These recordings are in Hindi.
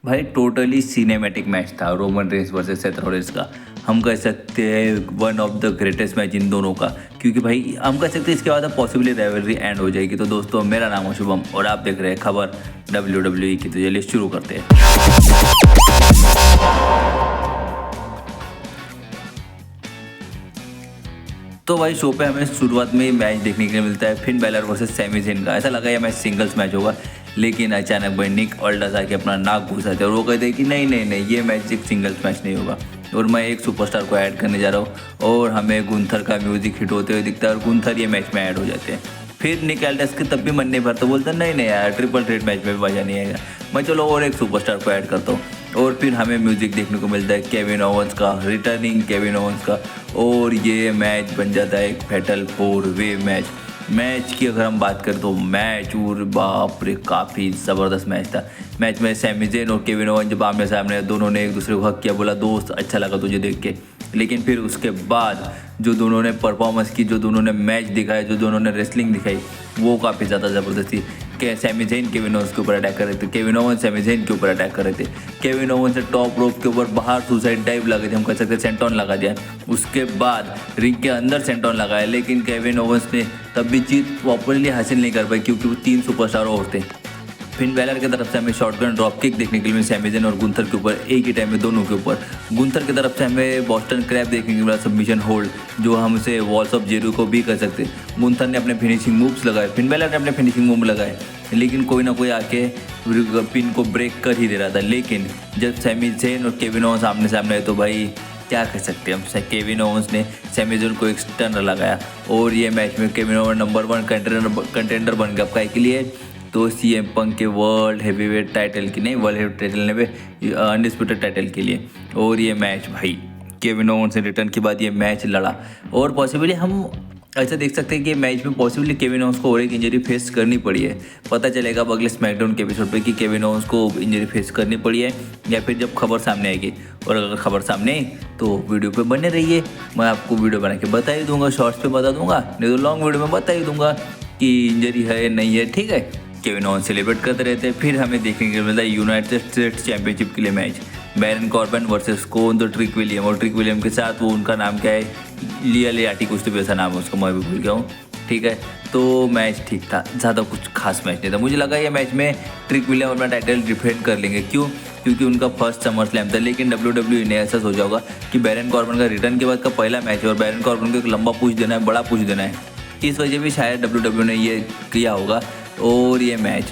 भाई टोटली सिनेमैटिक मैच था Roman Reigns versus Seth Rollins का। हम कह सकते हैं one of the greatest match इन दोनों का, क्योंकि भाई हम कह सकते हैं इसके बाद पॉसिबली राइवलरी एंड हो जाएगी। तो दोस्तों मेरा नाम है शुभम और आप देख रहे हैं खबर WWE की। तो चलिए शुरू करते हैं। तो भाई शो पे हमें शुरुआत में ही मैच देखने के लिए मिलता है Finn Balor versus Sami Zayn का। ऐसा लगा ये मैच सिंगल्स मैच होगा, लेकिन अचानक भाई निक ऑल्डर्स आके अपना नाक घुसाते और वो कहते हैं कि नहीं नहीं नहीं, ये मैच एक सिंगल्स मैच नहीं होगा और मैं एक सुपरस्टार को ऐड करने जा रहा हूँ। और हमें गुंथर का म्यूजिक हिट होते हुए दिखता है और गुंथर ये मैच में ऐड हो जाते हैं। फिर निक ऑल्डर्स के तब भी मन नहीं भरता, बोलता नहीं नहीं यार ट्रिपल थ्रेट मैच में भी मजा नहीं आएगा, मैं चलो और एक सुपरस्टार को ऐड करता हूँ। और फिर हमें म्यूजिक देखने को मिलता है केविन ओवंस का, रिटर्निंग केविन ओवंस का, और ये मैच बन जाता है एक फैटल 4-वे मैच की अगर हम बात करें तो मैच और बाप रे काफ़ी ज़बरदस्त मैच था। मैच में सैमी ज़ेन और केविन ओवन जब आमने सामने दोनों ने एक दूसरे को हक किया, बोला दोस्त अच्छा लगा तुझे देख के। लेकिन फिर उसके बाद जो दोनों ने परफॉर्मेंस की, जो दोनों ने मैच दिखाया, जो दोनों ने रेसलिंग दिखाई, वो काफ़ी ज़्यादा ज़बरदस्त थी। कि सैमी ज़ेन केविन ओवंस के ऊपर अटैक कर रहे थे, केविन ओवन सैमी ज़ेन के ऊपर अटैक कर रहे थे। केविन ओवन से टॉप रोप के ऊपर बाहर सुसाइड डाइव लगे थे, हम कह सकते हैं सेंटोन लगा दिया। उसके बाद रिंग के अंदर सेंटोन लगाया, लेकिन केविन ओवंस ने तब भी जीत प्रॉपरली हासिल नहीं कर पाई क्योंकि वो 3 सुपरस्टार और थे। फिन बैलर की तरफ से हमें शॉटगन ड्रॉप किक देखने के लिए सैमी ज़ेन और गुंथर के ऊपर एक ही टाइम में दोनों के ऊपर। गुंथर की तरफ से हमें बॉस्टन क्रैब देखने के लिए सबमिशन होल्ड, जो हम उसे वॉल्स ऑफ जेरिको भी कर सकते। गुंथर ने अपने फिनिशिंग मूव्स लगाए, फिन बैलर ने अपने फिनिशिंग मूव लगाए, लेकिन कोई ना कोई आके पिन को ब्रेक कर ही दे रहा था। लेकिन जब सैमी ज़ेन और केविन ओवंस आमने सामने आए तो भाई क्या कह सकते हैं हम, केविन ओवंस ने सैमी ज़ेन को एक स्टनर लगाया और ये मैच में केविन ओवंस नंबर 1 कंटेंडर बन गया। आपका के लिए तो सीएम पंक के वर्ल्ड हेवीवेट टाइटल की नहीं, वर्ल्ड हेवीवेट टाइटल ने भी अनडिस्प्यूटेड टाइटल के लिए। और ये मैच भाई केविन ओवंस से रिटर्न के बाद ये मैच लड़ा और पॉसिबली हम ऐसा देख सकते हैं कि मैच में पॉसिबली केविन ओवंस को और एक इंजरी फेस करनी पड़ी है। पता चलेगा अब अगले स्मैकडाउन के एपिसोड पे कि केविन ओवंस को इंजरी फेस करनी पड़ी है या फिर जब खबर सामने आएगी। और अगर खबर सामने आई तो वीडियो पे बने रहिए, मैं आपको वीडियो बना के बता ही दूंगा, शॉर्ट्स पे बता दूंगा, नहीं तो लॉन्ग वीडियो में बता ही दूंगा कि इंजरी है या नहीं है। ठीक है, केविन ओवंस सेलिब्रेट करते रहते हैं। फिर हमें देखने को मिलता है यूनाइटेड स्टेट्स चैंपियनशिप के लिए मैच, बैरन कॉर्बन वर्सेस कोन, तो ट्रिक विलियम, और ट्रिक विलियम के साथ वो उनका नाम क्या है, लिया लियाटी कुछ तो वैसा नाम है उसका, मैं भी भूल गया हूँ। ठीक है, तो मैच ठीक था, ज़्यादा कुछ खास मैच नहीं था। मुझे लगा ये मैच में ट्रिक विलियम अपना टाइटल डिफेंड कर लेंगे, क्यों, क्योंकि उनका फर्स्ट समर स्लैम था। लेकिन WWE ने ऐसा सोचा होगा कि बैरन कॉर्बन का रिटर्न के बाद का पहला मैच है और बैरन कॉर्बन को एक लंबा पुश देना है, बड़ा पुश देना है, इस वजह भी शायद WWE ने ये किया होगा। और ये मैच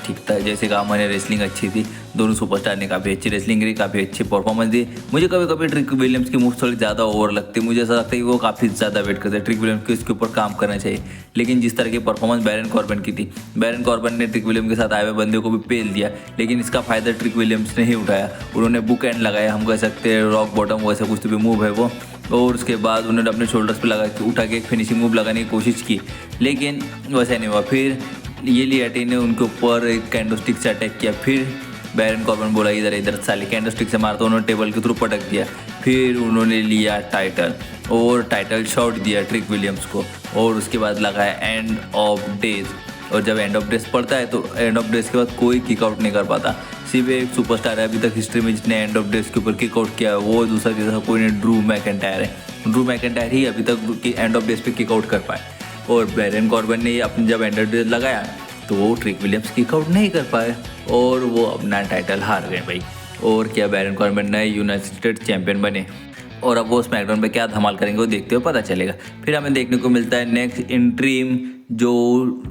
ठीक था, जैसे कहा मैंने, रेसलिंग अच्छी थी, दोनों सुपरस्टार ने काफ़ी अच्छी रेसलिंग करी, काफ़ी अच्छी परफॉर्मेंस दी। मुझे कभी कभी ट्रिक विलियम्स की मूव्स थोड़ी ज़्यादा ओवर लगती है, मुझे ऐसा लगता है कि वो काफ़ी ज़्यादा वेट करते हैं, ट्रिक विलियम्स को इसके ऊपर काम करना चाहिए। लेकिन जिस तरह की परफॉर्मेंस बैरन कॉर्बन की थी, बैरन कॉर्बन ने ट्रिक विलियम के साथ आए हुए बंदे को भी पेल दिया, लेकिन इसका फ़ायदा ट्रिक विलियम्स ने ही उठाया। उन्होंने बुक एंड लगाया, हम कह सकते हैं रॉक बॉटम वैसा कुछ तो भी मूव है वो, और उसके बाद उन्होंने अपने शोल्डर्स पे लगा के उठा के एक फिनिशिंग मूव लगाने की कोशिश की, लेकिन वैसा नहीं हुआ। फिर ये लियाटी ने उनके ऊपर एक कैंडोस्टिक से अटैक किया, फिर बैरन कॉर्बन बोला इधर इधर साले कैंडोस्टिक से मारता, उन्होंने टेबल के थ्रू पटक दिया। फिर उन्होंने लिया टाइटल और टाइटल शॉट दिया ट्रिक विलियम्स को, और उसके बाद लगाया एंड ऑफ डेज। और जब एंड ऑफ डेज पड़ता है तो एंड ऑफ डेज के बाद कोई किकआउट नहीं कर पाता, सिर्फ एक सुपरस्टार है अभी तक हिस्ट्री में जिसने एंड ऑफ डेज के ऊपर किकआउट किया है, वो दूसरा जैसा कोई नहीं, ड्रू मैकिंटायर है। ड्रू मैकिंटायर ही अभी तक एंड ऑफ डेज पे किकआउट कर पाए। और बैरन कॉर्बन ने अपने जब एंड ऑफ डेज लगाया तो वो ट्रिक विलियम्स किकआउट नहीं कर पाए और वो अपना टाइटल हार गए भाई। और क्या, बैरन कॉर्बन नए यूनाइटेड स्टेट्स चैंपियन बने और अब वो स्मैकडाउन पे क्या धमाल करेंगे वो देखते हुए पता चलेगा। फिर हमें देखने को मिलता है नेक्स्ट इंट्रीम, जो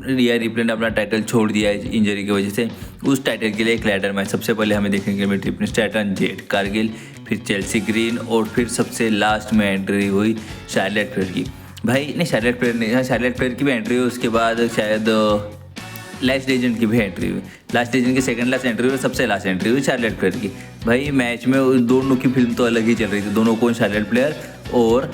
रिया रिप्ले ने अपना टाइटल छोड़ दिया है इंजरी की वजह से, उस टाइटल के लिए एक लैडर मैच सबसे पहले हमें देखने के लिए ट्रिपल स्टैटन, जेड कारगिल, फिर चेल्सी ग्रीन, और फिर सबसे लास्ट में एंट्री हुई शार्लेट फ्लेयर की। भाई नहीं, शार्लेट फ्लेयर नहीं, हाँ शार्लेट फ्लेयर की भी एंट्री हुई, उसके बाद शायद लास्ट एजेंट की भी एंट्री हुई, लास्ट एजेंट की सेकंड लास्ट एंट्री हुई, सबसे लास्ट एंट्री हुई शार्लेट फ्लेयर की। भाई मैच में उन दोनों की फिल्म तो अलग ही चल रही थी, दोनों कौन, शार्लेट फ्लेयर और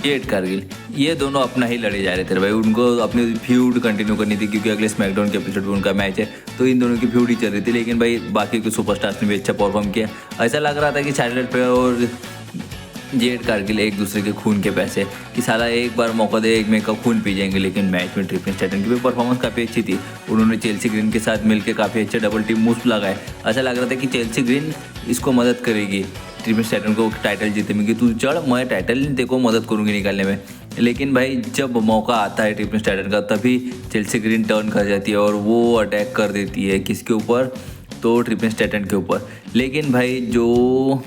जेड कारगिल, ये दोनों अपना ही लड़े जा रहे थे भाई। उनको अपनी फ्यूड कंटिन्यू करनी थी क्योंकि अगले स्मैकडाउन के एपिसोड में उनका मैच है, तो इन दोनों की फ्यूड ही चल रही थी। लेकिन भाई बाकी के सुपरस्टार्स ने भी अच्छा परफॉर्म किया, ऐसा लग रहा था कि शार्लेट फ्लेयर और जेड कारगिल एक दूसरे के खून के पैसे कि साला एक बार मौका दे एक में का खून पी जाएंगे। लेकिन मैच में ट्रिपल स्ट्रैटन की भी परफॉर्मेंस काफ़ी अच्छी थी। उन्होंने चेल्सी ग्रीन के साथ मिलकर काफ़ी अच्छे डबल टीम मूव्स लगाए। ऐसा लग रहा था कि चेल्सी ग्रीन इसको मदद करेगी ट्रिपल स्ट्रैटन को टाइटल जीतने में कि तू चढ़, मैं टाइटल देखो मदद करूँगी निकालने में। लेकिन भाई जब मौका आता है ट्रिपल स्ट्रैटन का तभी चेल्सी ग्रीन टर्न कर जाती है और वो अटैक कर देती है किसके ऊपर, तो ट्रिपल स्ट्रैटन के ऊपर। लेकिन भाई जो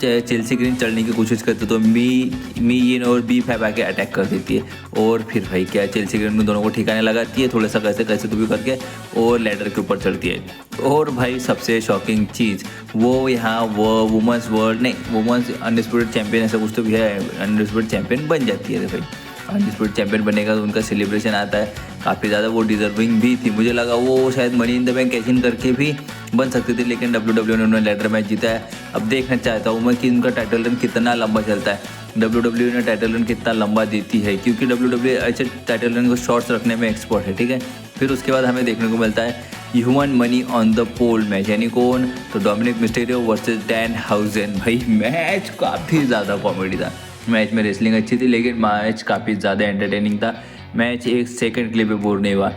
चेल्सी ग्रीन चढ़ने की कोशिश करते तो मी इन और B5 आके अटैक कर देती है और फिर भाई क्या चेल्सी ग्रीन में दोनों को ठिकाने लगाती है थोड़ा सा कैसे कैसे तो भी करके और लैडर के ऊपर चढ़ती है। और भाई सबसे शॉकिंग चीज़ वो यहाँ वो वुमेंस वर्ल्ड नहीं वुमेंस अनडिस्प्यूटेड चैंपियन ऐसा कुछ तो भी है, अनडिस्प्यूटेड चैंपियन बन जाती है। भाई अनडिस्प्यूटेड चैंपियन बनेगा तो उनका सेलिब्रेशन आता है काफ़ी ज़्यादा, वो डिजर्विंग भी थी। मुझे लगा वो शायद money in the bank cash in करके भी बन सकती थी, लेकिन WWE ने उन्होंने लैडर मैच जीता है। अब देखना चाहता हूँ मैं कि उनका टाइटल रन कितना लंबा चलता है, WWE ने टाइटल रन कितना लंबा देती है, क्योंकि WWE ऐसे टाइटल रन को शॉर्ट्स रखने में एक्सपर्ट है। ठीक है, फिर उसके बाद हमें देखने को मिलता है human money on the pole match, यानी कौन, तो डोमिनिक मिस्टेरियो वर्सेस डैनहाउज़न। भाई मैच काफ़ी ज़्यादा कॉमेडी था, मैच में रेसलिंग अच्छी थी लेकिन मैच काफ़ी ज़्यादा एंटरटेनिंग था। मैच एक सेकंड के लिए भी बोर नहीं हुआ।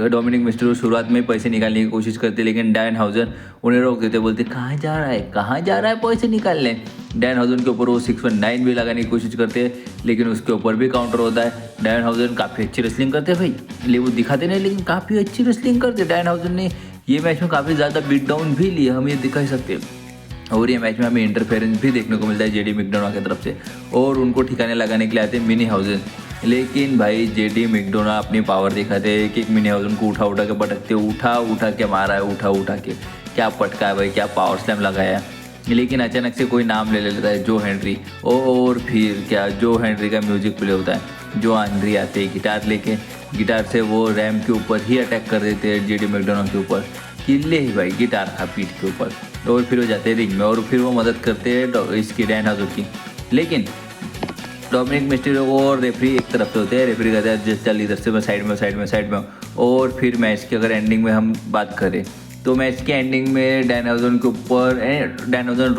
डोमिनिक मिस्टेरियो शुरुआत में पैसे निकालने की कोशिश करते लेकिन डैनहाउज़न उन्हें रोक देते, बोलते कहाँ जा रहा है पैसे निकालने। डैनहाउज़न के ऊपर वो 619 भी लगाने की कोशिश करते हैं लेकिन उसके ऊपर भी काउंटर होता है। डैनहाउज़न काफ़ी अच्छी रेसलिंग करते हैं भाई, ले वो दिखाते नहीं लेकिन काफ़ी अच्छी रेसलिंग करते। डैनहाउज़न ने ये मैच में काफ़ी ज़्यादा बीट डाउन भी लिया, हम ये दिखा ही सकते हैं। और ये मैच में हमें इंटरफेरेंस भी देखने को मिलता है जेडी मैकडोना की तरफ से और उनको ठिकाने लगाने के लिए आते हैं मिनी हाउज़न। लेकिन भाई जेडी मैकडोना अपनी पावर दिखाते हैं कि एक मिनी हाउज़न को उठा के पटकते, उठा के मारा है, उठा के क्या पटका है भाई, क्या पावर स्लैम लगाया है। लेकिन अचानक से कोई नाम ले लेता है जो हेनरी, और फिर क्या जो हेनरी का म्यूजिक प्ले होता है, जो हेनरी आते हैं गिटार लेके, गिटार से वो रैम के ऊपर ही अटैक कर देते हैं जेडी मैकडोना के ऊपर, किले ही भाई गिटार था पीठ के ऊपर। और फिर वो जाते हैं रिंग में और फिर वो मदद करते हैं इसकी डैनहाउज़न की। लेकिन डोमिनिक मिस्टेरियो और रेफरी एक तरफ से होते हैं, रेफरी कहते हैं जस्ट चल इधर से, मैं साइड में। और फिर मैच की अगर एंडिंग में हम बात करें तो मैच के एंडिंग में डैनहाउज़न के ऊपर डैनहाउज़न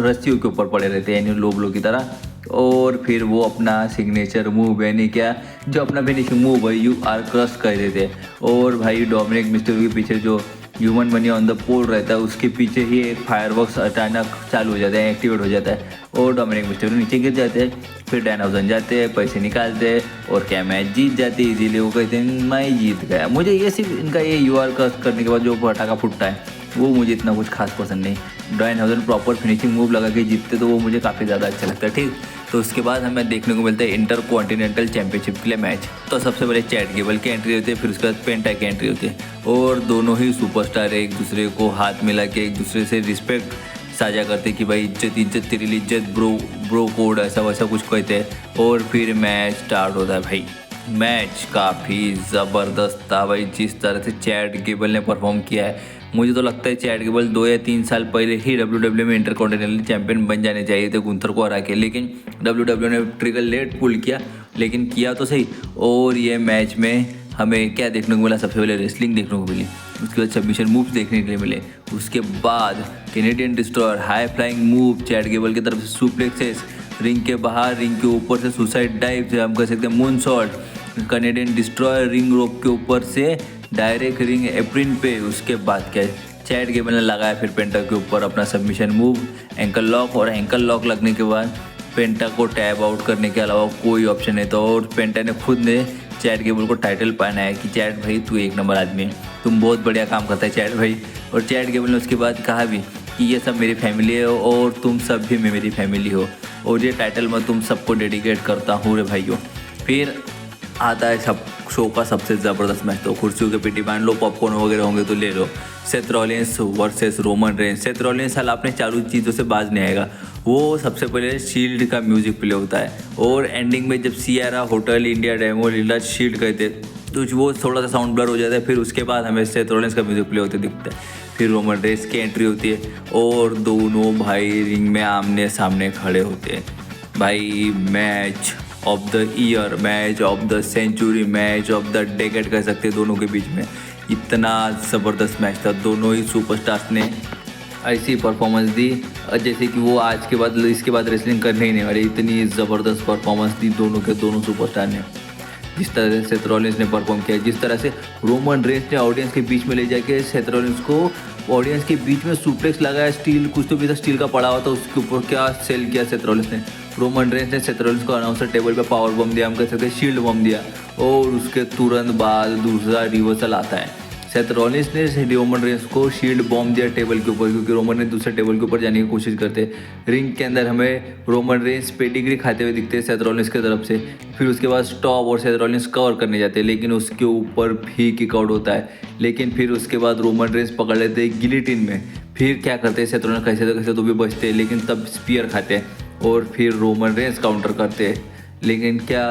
रस्सियों के ऊपर पड़े रहते हैं यानी लो ब्लो की तरह। और फिर वो अपना सिग्नेचर मूव यानी क्या जो अपना फिनिशिंग मूव है यू आर क्रस्ट कर देते हैं। और भाई डोमिनिक मिस्टेरियो के पीछे जो ह्यूमन मनी ऑन द पोल रहता है उसके पीछे ही एक फायरवर्क्स अचानक चालू हो जाता है, एक्टिवेट हो जाता है और डोमिनिक मिस्टेरियो नीचे गिर जाते हैं। फिर डैनहाउज़न जाते हैं, पैसे निकालते हैं और क्या मैच जीत जाते हैं इजीली। वो कहते हैं मैं जीत गया। मुझे ये सिर्फ इनका ये यूआर कस्ट करने के बाद जो पटाखा फुटता है वो मुझे इतना कुछ खास पसंद नहीं। डैनहाउज़न प्रॉपर फिनिशिंग मूव लगा के जीतते तो वो मुझे काफ़ी ज़्यादा अच्छा लगता है। ठीक, तो उसके बाद हमें देखने को मिलता है इंटर कॉन्टिनेंटल चैंपियनशिप के लिए मैच। तो सबसे पहले चैट गेबल की एंट्री होती है, फिर उसके बाद पेंटा की एंट्री होती है और दोनों ही सुपरस्टार एक दूसरे को हाथ मिला के एक दूसरे से रिस्पेक्ट साझा करते कि भाई इज्जत तेरे लिए इज्जत, ब्रो कोड ऐसा वैसा कुछ कहते हैं। और फिर मैच स्टार्ट होता है। भाई मैच काफ़ी ज़बरदस्त था भाई, जिस तरह से चैट गेबल ने परफॉर्म किया है मुझे तो लगता है चैट गेबल 2 या 3 साल पहले ही WWE में इंटरकॉन्टिनेंटल चैंपियन बन जाने चाहिए थे गुंथर को हरा के, लेकिन WWE ने ट्रिगर लेट पुल किया, लेकिन किया तो सही। और ये मैच में हमें क्या देखने को मिला, सबसे पहले रेसलिंग देखने को मिली, उसके बाद सबमिशन मूव्स देखने के लिए मिले, उसके बाद Canadian destroyer high flying move Chad Gable की तरफ से सुप्लेक्सेस, रिंग के बाहर रिंग के ऊपर से सुसाइड डाइव हम कह सकते हैं, moonsault, Canadian destroyer ring rope के ऊपर से डायरेक्ट रिंग एप्रिन पे। उसके बाद क्या चैट गेबल ने लगाया फिर पेंटा के ऊपर अपना सबमिशन मूव एंकल लॉक, और एंकल लॉक लगने के बाद पेंटा को टैब आउट करने के अलावा कोई ऑप्शन नहीं था। और पेंटा ने खुद ने चैट गेबल को टाइटल पहनाया कि चैट भाई तू एक नंबर आदमी है, तुम बहुत बढ़िया काम करता है चैट भाई। और चैट गेबल ने उसके बाद कहा भी कि ये सब मेरी फैमिली है और तुम सब भी मेरी फैमिली हो और ये टाइटल मैं तुम सबको डेडिकेट करता हूँ रे भाइयों। फिर आता है सब शो का सबसे ज़बरदस्त मैच, तो कुर्सियों के पीटी बांध लो, पॉपकॉर्न वगैरह होंगे तो ले लो। Seth Rollins versus Roman Reigns. Seth Rollins साल अपने चालू चीज़ों से बाज नहीं आएगा, वो सबसे पहले शील्ड का म्यूजिक प्ले होता है और एंडिंग में जब सियारा होटल इंडिया डेमो लीला शील्ड कहते तो वो थोड़ा सा साउंड ब्लर हो जाता है। फिर उसके बाद हमें सेथ रॉलिंस का म्यूजिक प्ले होते दिखता है। फिर रोमन रेंज की एंट्री होती है और दोनों भाई रिंग में आमने सामने खड़े होते हैं। भाई match of the year, match of the century, match of the decade कह सकते हैं दोनों के बीच में। इतना ज़बरदस्त मैच था, दोनों ही सुपरस्टार्स ने ऐसी परफॉर्मेंस दी जैसे कि वो आज के बाद इसके बाद रेसलिंग करने ही नहीं वाले। इतनी ज़बरदस्त परफॉर्मेंस दी दोनों के दोनों सुपरस्टार ने। जिस तरह से सेथ रॉलिंस ने परफॉर्म किया, जिस तरह से रोमन रेंस ने ऑडियंस के बीच में ले जाके सेथ रॉलिंस को ऑडियंस के बीच में सुप्लेक्स लगाया, स्टील कुछ तो भी था स्टील का पड़ा हुआ था उसके ऊपर, क्या सेल किया सेथ रॉलिंस ने। रोमन रेंस ने सेथ रॉलिंस को अनाउंसर टेबल पे पावर बम दिया, हम कह सकते हैं शील्ड बम दिया, और उसके तुरंत बाद दूसरा रिवर्सल आता है। सेथ रॉलिंस ने रोमन रेंस को शील्ड बॉम्ब दिया टेबल के ऊपर, क्योंकि रोमन ने दूसरे टेबल के ऊपर जाने की कोशिश करते। रिंग के अंदर हमें रोमन रेंस पेडिग्री खाते हुए दिखते हैं सेथ रॉलिंस की तरफ से। फिर उसके बाद स्टॉप और सेथ रॉलिंस कवर करने जाते हैं, लेकिन उसके ऊपर भी किक आउट होता है। लेकिन फिर उसके बाद रोमन रेंस पकड़ लेते हैं गिलिटिन में। फिर क्या करते हैं सेथ रॉलिंस, कैसे तो भी बचते हैं, लेकिन तब स्पीयर खाते हैं और फिर रोमन रेंस काउंटर करते हैं, लेकिन क्या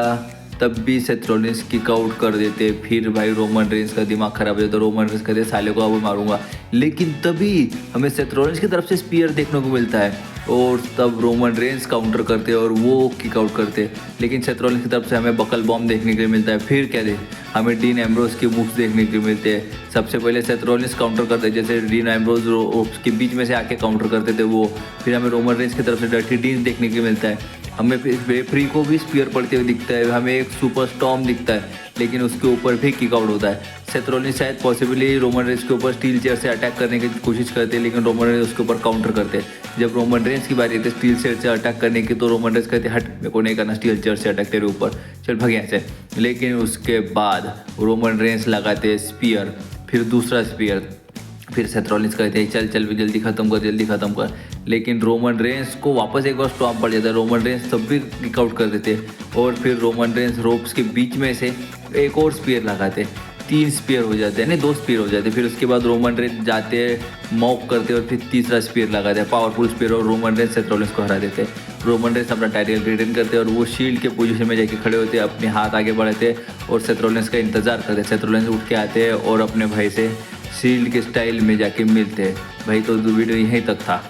तब भी सेथ रॉलिंस किक आउट कर देते। फिर भाई रोमन रेंस का दिमाग खराब हो जाता है, रोमन रेंस कहते साले को अब मारूंगा, लेकिन तभी हमें सेथ रॉलिंस की तरफ से स्पीयर देखने को मिलता है और तब रोमन रेंस काउंटर करते और वो किक आउट करते। लेकिन सेथ रॉलिंस की तरफ से हमें बकल बॉम्ब देखने के लिए मिलता है। फिर क्या दे हमें डीन एम्ब्रोस के मूव्स देखने के लिए मिलते हैं। सबसे पहले सेथ रॉलिंस काउंटर करते हैं, जैसे डीन एम्ब्रोस उसके बीच में से आके काउंटर करते थे वो। फिर हमें रोमन रेंस की तरफ से डर्टी डीन देखने के लिए मिलता है। हमें रेफरी को भी स्पीयर पड़ते हुए दिखता है, हमें एक सुपर स्टॉर्म दिखता है, लेकिन उसके ऊपर भी किक आउट होता है। सेथ रॉलिंस शायद पॉसिबली रोमन रेंस के ऊपर स्टील चेयर से अटैक करने की कोशिश करते हैं, लेकिन रोमन रेंस उसके ऊपर काउंटर करते हैं। जब रोमन रेंस की बारी आती है स्टील चेयर से अटैक करने की, तो रोमन रेंस कहते हट, मेरे को नहीं करना स्टील चेयर से अटैक तेरे ऊपर, चल भाग यहाँ से। लेकिन उसके बाद रोमन रेंस लगाते स्पीयर, फिर दूसरा स्पीयर, फिर सेथ रॉलिंस कहते हैं चल चल भी जल्दी ख़त्म कर। लेकिन रोमन रेंस को वापस एक बार स्टॉप पड़ जाता है, रोमन रेंस तब भी किक आउट कर देते और फिर रोमन रेंस रोप्स के बीच में से एक और स्पीयर लगाते। 3 स्पीयर हो जाते हैं, नहीं 2 स्पीयर हो जाते। फिर उसके बाद रोमन रेंस जाते हैं मॉक करते और फिर तीसरा स्पीयर लगाते हैं, पावरफुल स्पीयर, और रोमन रेंस सेथ रॉलिंस को हरा देते। रोमन रेंस अपना टाइटल रिटेन करते और वो शील्ड के पोजीशन में जाके खड़े होते, अपने हाथ आगे बढ़ाते और सेथ रॉलिंस का इंतज़ार करते। सेथ रॉलिंस उठ के आते हैं और अपने भाई से शील्ड के स्टाइल में जाके मिलते हैं। भाई तो वीडियो यहीं तक था।